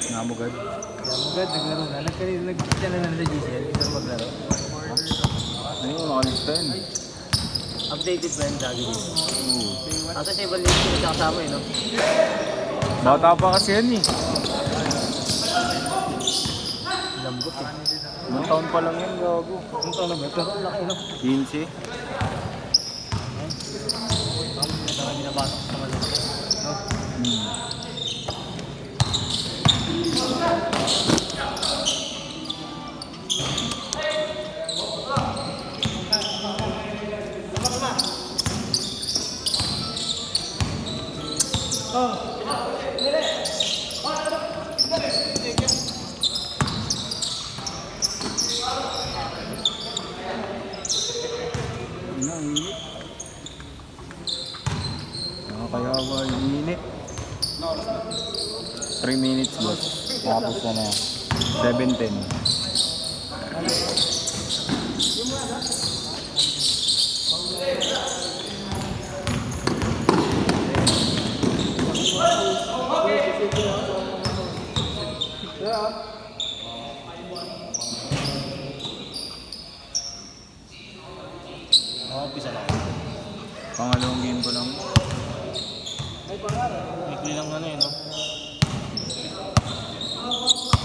Namugad. Namugad, naglaro na. Nagkita na sa GCL. Ito maglaro. Ano yung nakalis 10? Updated ba yung lagi dito? Asa siya ibang link ko kasama eh, no? Bata pa kasi yan eh. Lambot eh. Ilang taon pa lang yan, gago. Ang taon na ba? Pero ang laki, no? 15. Parang binabatok sa malaki. No? Nakakayawa yung init. 3 minutes boss. Tapos na na. 7:10. Umpisa na. Pangalawang game ko lang. Weekly lang ano eh, no?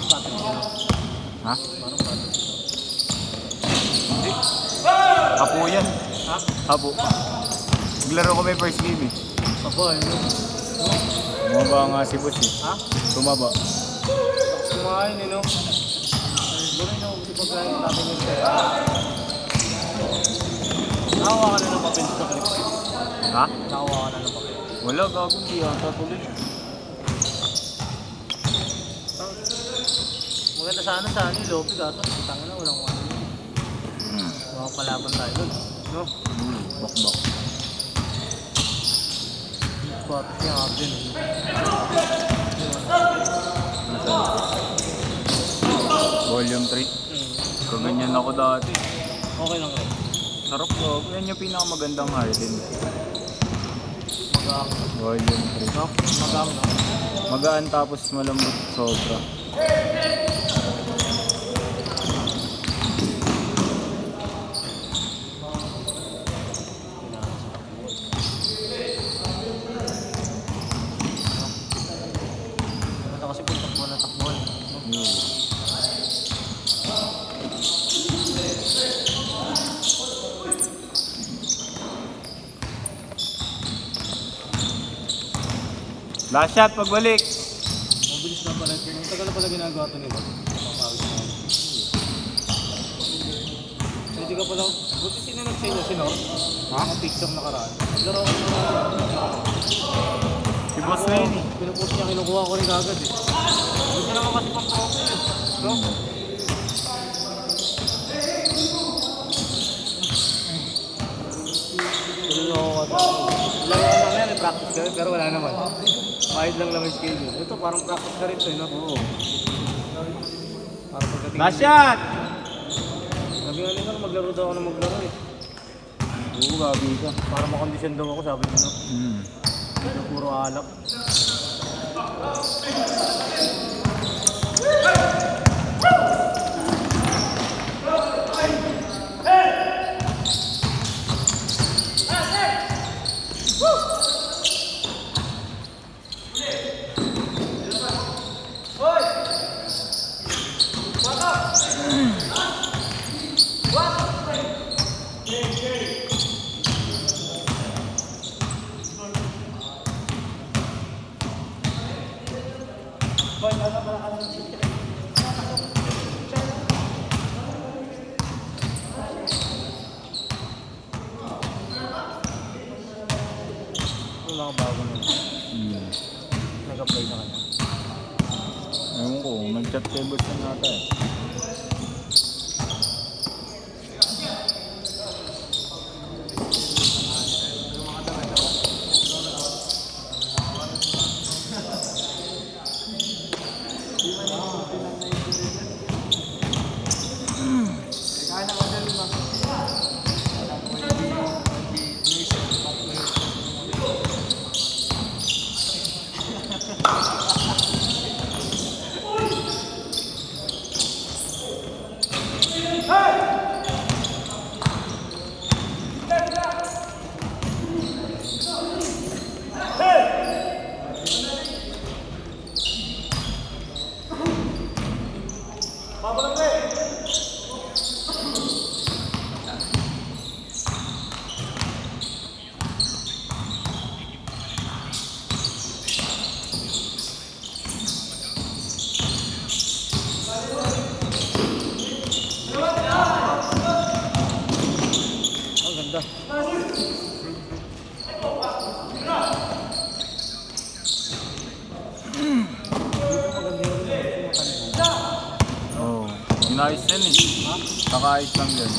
Pattern siya, no? Ha? Parang pattern siya. Hindi. Apo yan. Ha? Apo. Naglaro ko may first game eh. Aba, ano? Tumaba nga si boss eh. Ha? Tumaba. Kumain eh, no? Buray na ako kasi pagkain natin yung set. Nakawa ka na ng papel sa clip. Ha? Nakawa ka na ng papel. Wala, gago. Hindi yata tuloy. Maganda sana sa ano, lobby kaso. Tanga na, walang ano. Makapalaban tayo dun. No? Bakbak. Squatters niya kapdin. Volume 3. Kaganyan ako dati. Okay lang rin. Sarap ko. Yan yung pinakamagandang harden. Magaan. Volume 3. No? Magaan na. Magaan tapos malambot sobra. Maganda kasi kung takbuhan na takbuhan. No? Last shot pagbalik. Mabilis na pala. Ang tagal na pala ginagawa ito nila. Mapapawis na ako. Hindi ka pala. Buti sino nag-send si Nor? Ha? Mga picture nakaraan. Laro ko na. Si boss na yun eh. Pinupost niya, kinukuha ko rin agad eh. Huwag ka naman kasi pang-profile eh. No? Tuloy ako kasi. Laro ka mamaya, may practice ka rin, pero wala naman. Mahid lang lang yung schedule. Ito parang practice ka rin ito eh, no? Oo. Parang pagdating... Last shot! Sabi nga nila, maglaro daw ako na maglaro eh. Oo, gabi ka. Para makondisyon daw ako, sabi niya, no? Pero puro alak. Wala ka bago nun. Nag-apply sa kanya. Ewan ko, mag-chat kay boss na nata eh. Ganda. Oo. Inayos yan eh. Nakaayos lang yan.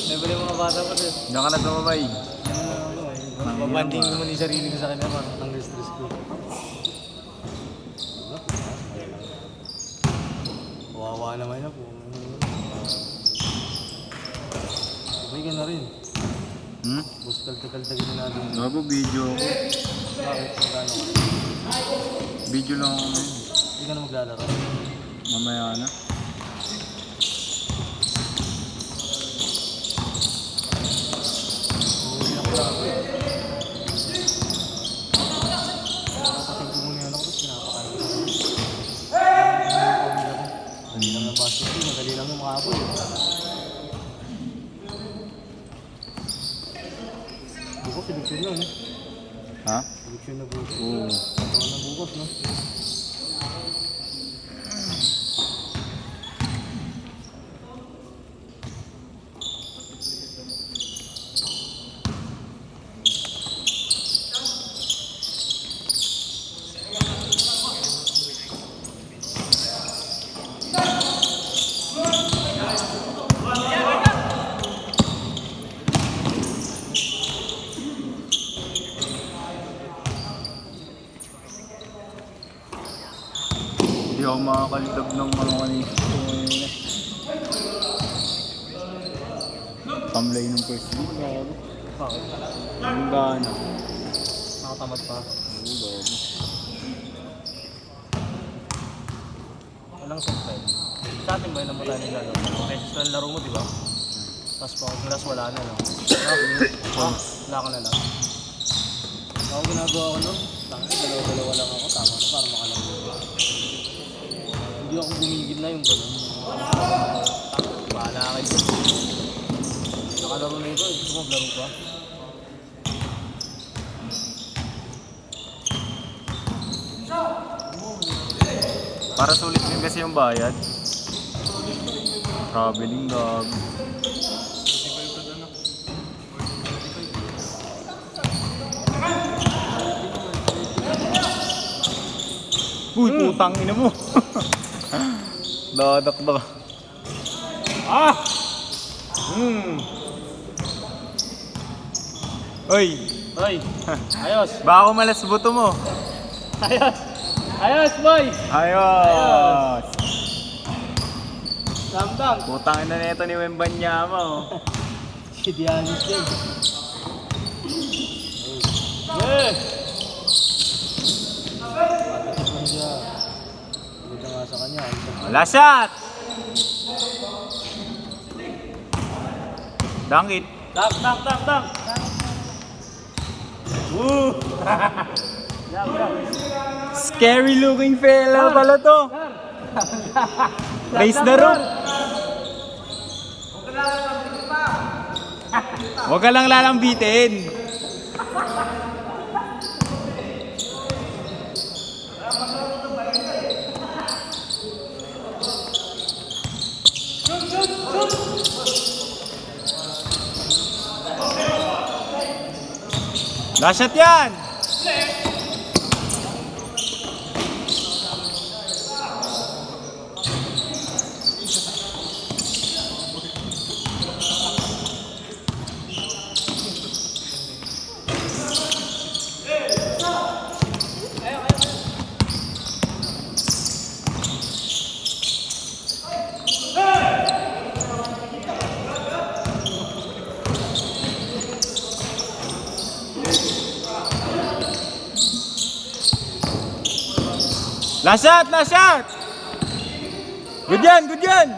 Nabili mga bata pa din. Diyan ka na tumabay. Babanding naman yung sarili ko sa kanya para ang stress ko. Kawawa naman na po. Sabay ka na rin. Bus kaltag-kaltagin na natin. Bago video ako. Bakit? Magkano ka? Video lang ako ngayon. Hindi ka na maglalaro. Mamaya na. Madali lang yung makapol. Bukas, seleksyon na, no? Ha? Seleksyon na bukas. Oo. Ito na bukas, no? Hindi ako makakalidab ng mga kanina. Tamlay ng first week. Bakit? Ang gana. Nakatamad pa. Oo, bago. Walang set-time. Sa atin ba yun ang mata nila, no? Beses na laro mo, di ba? Tapos pa class wala na, no? Wala ka na lang. Ako ginagawa ko, no? Tangin, dalawa-dalawa lang ako. Tama na, para makalaro. Hindi ako gumigil na yung gano'n. Bahala kayo. Nakalaro na ito, gusto mo maglaro pa? Para sulit din kasi yung bayad. Traveling dog. Uy, putang ina mo. Dadak ba? Ah! Oy, Hoy! Ayos! baka malas buto mo. Ayos! Ayos, boy! Ayos! Damdam! Putang ina na ito ni Wembanyama oh. Si Dianis din. Yeah! Pagkakas lang siya. Buta nga sa kanya. Last shot! Dunk it. Dunk! Woo! Dunk! Scary looking fella pala to. Raise the roof. Huwag ka lang lalambitin. Last shot yan! Last shot! Last shot! Good yan! Good yan!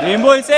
Reimbolse!